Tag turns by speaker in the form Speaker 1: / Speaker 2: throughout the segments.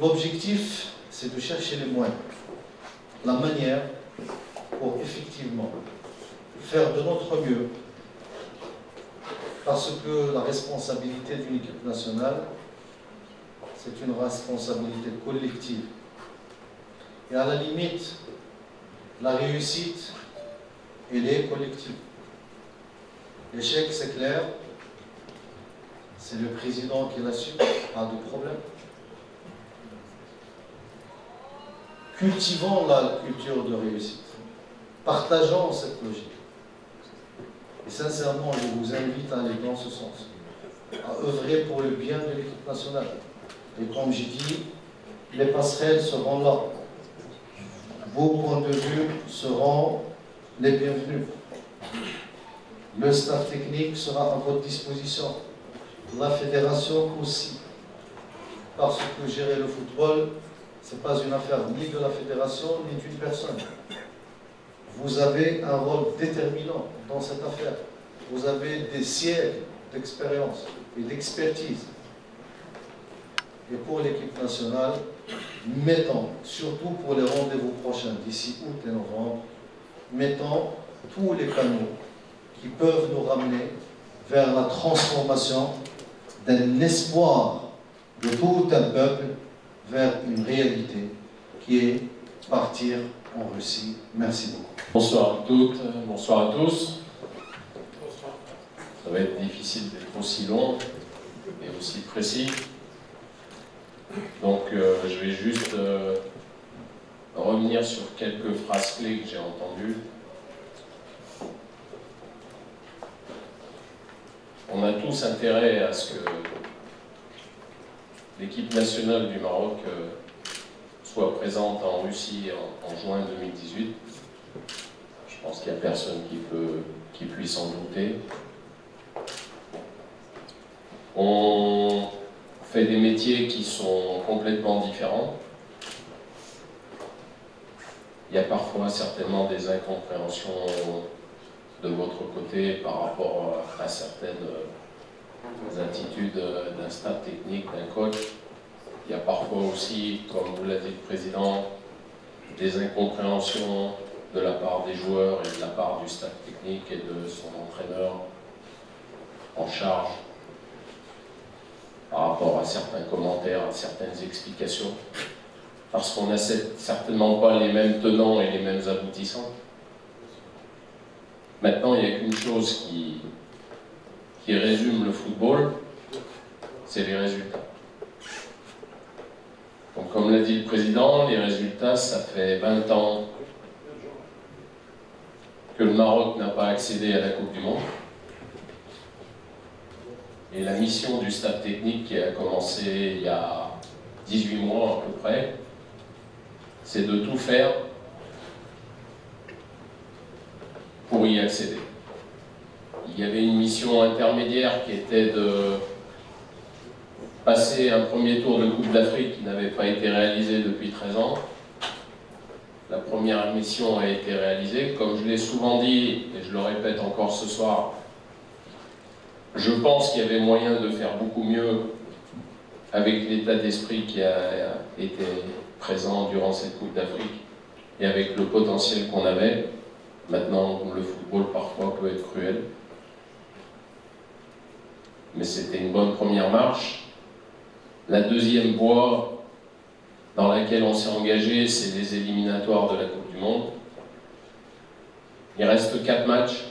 Speaker 1: L'objectif, c'est de chercher les moyens, la manière pour effectivement faire de notre mieux, parce que la responsabilité d'une équipe nationale, c'est une responsabilité collective. Et à la limite, la réussite, elle est collective. L'échec, c'est clair, c'est le président qui l'assume, pas de problème. Cultivons la culture de réussite. Partageons cette logique. Et sincèrement, je vous invite à aller dans ce sens, à œuvrer pour le bien de l'équipe nationale. Et comme j'ai dit, les passerelles seront là. Vos points de vue seront les bienvenus. Le staff technique sera à votre disposition. La fédération aussi. Parce que gérer le football, ce n'est pas une affaire ni de la fédération, ni d'une personne. Vous avez un rôle déterminant dans cette affaire. Vous avez des siècles d'expérience et d'expertise. Et pour l'équipe nationale, mettons, surtout pour les rendez-vous prochains, d'ici août et novembre, mettons tous les canaux qui peuvent nous ramener vers la transformation d'un espoir de tout un peuple vers une réalité qui est partir en Russie. Merci beaucoup.
Speaker 2: Bonsoir à toutes, bonsoir à tous. Ça va être difficile d'être aussi long et aussi précis. Donc je vais juste revenir sur quelques phrases clés que j'ai entendues. On a tous intérêt à ce que l'équipe nationale du Maroc soit présente en Russie en juin 2018. Je pense qu'il n'y a personne qui puisse en douter. On fait des métiers qui sont complètement différents. Il y a parfois certainement des incompréhensions de votre côté par rapport à certaines attitudes d'un staff technique, d'un coach. Il y a parfois aussi, comme vous l'a dit le président, des incompréhensions de la part des joueurs et de la part du staff technique et de son entraîneur en charge par rapport à certains commentaires, à certaines explications, parce qu'on n'a certainement pas les mêmes tenants et les mêmes aboutissants. Maintenant, il n'y a qu'une chose qui résume le football, c'est les résultats. Donc, comme l'a dit le président, les résultats, ça fait 20 ans que le Maroc n'a pas accédé à la Coupe du Monde. Et la mission du staff technique qui a commencé il y a 18 mois à peu près, c'est de tout faire pour y accéder. Il y avait une mission intermédiaire qui était de passer un premier tour de Coupe d'Afrique qui n'avait pas été réalisé depuis 13 ans. La première mission a été réalisée. Comme je l'ai souvent dit, et je le répète encore ce soir, je pense qu'il y avait moyen de faire beaucoup mieux avec l'état d'esprit qui a été présent durant cette Coupe d'Afrique et avec le potentiel qu'on avait. Maintenant, le football parfois peut être cruel. Mais c'était une bonne première marche. La deuxième voie dans laquelle on s'est engagé, c'est les éliminatoires de la Coupe du Monde. Il reste 4 matchs.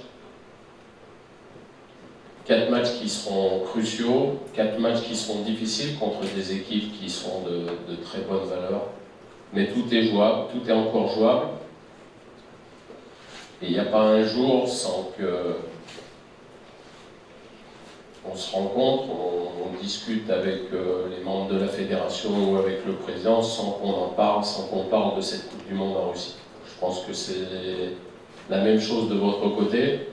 Speaker 2: 4 matchs qui seront cruciaux, 4 matchs qui seront difficiles contre des équipes qui sont de très bonne valeur. Mais tout est jouable, tout est encore jouable. Et il n'y a pas un jour sans que on se rencontre, on discute avec les membres de la fédération ou avec le président sans qu'on en parle, sans qu'on parle de cette Coupe du Monde en Russie. Je pense que c'est la même chose de votre côté.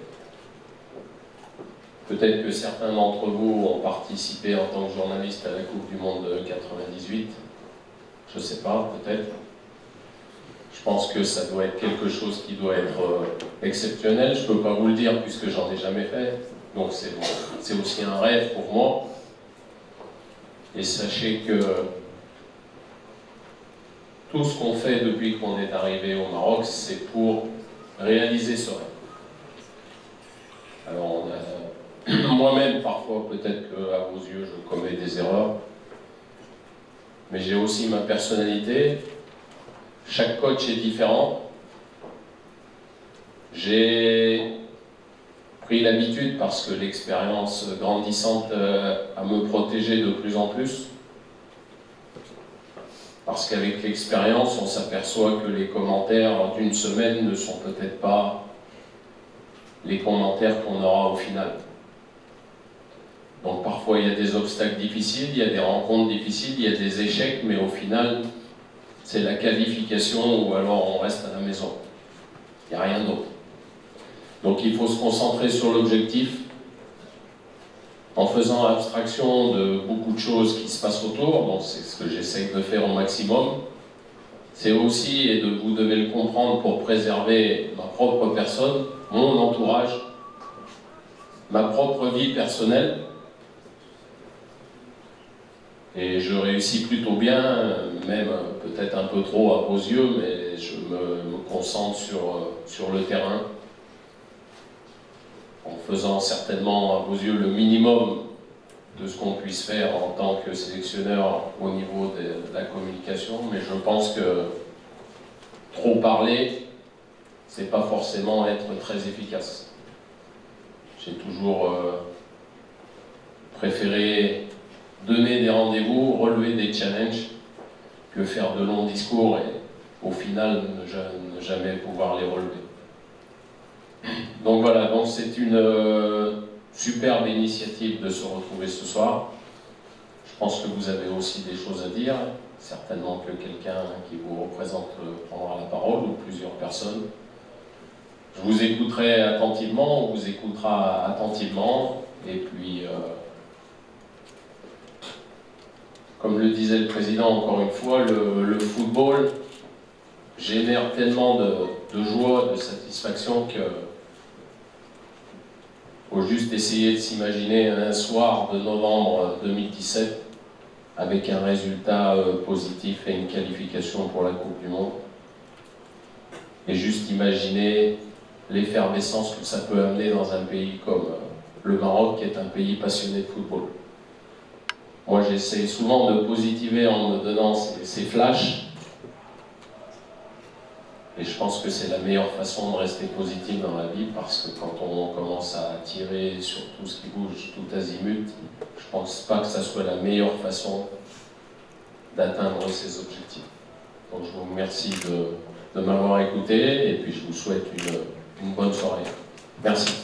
Speaker 2: Peut-être que certains d'entre vous ont participé en tant que journaliste à la Coupe du Monde de 98. Je ne sais pas, peut-être. Je pense que ça doit être quelque chose qui doit être exceptionnel. Je ne peux pas vous le dire puisque j'en ai jamais fait. Donc c'est aussi un rêve pour moi. Et sachez que tout ce qu'on fait depuis qu'on est arrivé au Maroc, c'est pour réaliser ce rêve. Alors, moi-même, parfois, peut-être qu'à vos yeux, je commets des erreurs, mais j'ai aussi ma personnalité. Chaque coach est différent. J'ai pris l'habitude, parce que l'expérience grandissante à me protéger de plus en plus. Parce qu'avec l'expérience, on s'aperçoit que les commentaires d'une semaine ne sont peut-être pas les commentaires qu'on aura au final. Donc parfois il y a des obstacles difficiles, il y a des rencontres difficiles, il y a des échecs, mais au final, c'est la qualification ou alors on reste à la maison. Il n'y a rien d'autre. Donc il faut se concentrer sur l'objectif en faisant abstraction de beaucoup de choses qui se passent autour. Donc c'est ce que j'essaie de faire au maximum. C'est aussi, et vous devez le comprendre, pour préserver ma propre personne, mon entourage, ma propre vie personnelle. Et je réussis plutôt bien, même peut-être un peu trop à vos yeux, mais je me concentre sur le terrain, en faisant certainement à vos yeux le minimum de ce qu'on puisse faire en tant que sélectionneur au niveau de la communication, mais je pense que trop parler, c'est pas forcément être très efficace. J'ai toujours préféré donner des rendez-vous, relever des challenges, que faire de longs discours et au final ne jamais pouvoir les relever. Donc voilà, donc c'est une superbe initiative de se retrouver ce soir. Je pense que vous avez aussi des choses à dire, certainement que quelqu'un qui vous représente prendra la parole, ou plusieurs personnes. Je vous écouterai attentivement, on vous écoutera attentivement, et puis, comme le disait le président encore une fois, le football génère tellement de joie, de satisfaction que faut juste essayer de s'imaginer un soir de novembre 2017 avec un résultat positif et une qualification pour la Coupe du Monde. Et juste imaginer l'effervescence que ça peut amener dans un pays comme le Maroc, qui est un pays passionné de football. Moi, j'essaie souvent de positiver en me donnant ces flashs. Et je pense que c'est la meilleure façon de rester positif dans la vie, parce que quand on commence à tirer sur tout ce qui bouge, tout azimut, je ne pense pas que ça soit la meilleure façon d'atteindre ces objectifs. Donc je vous remercie de m'avoir écouté, et puis je vous souhaite une bonne soirée. Merci.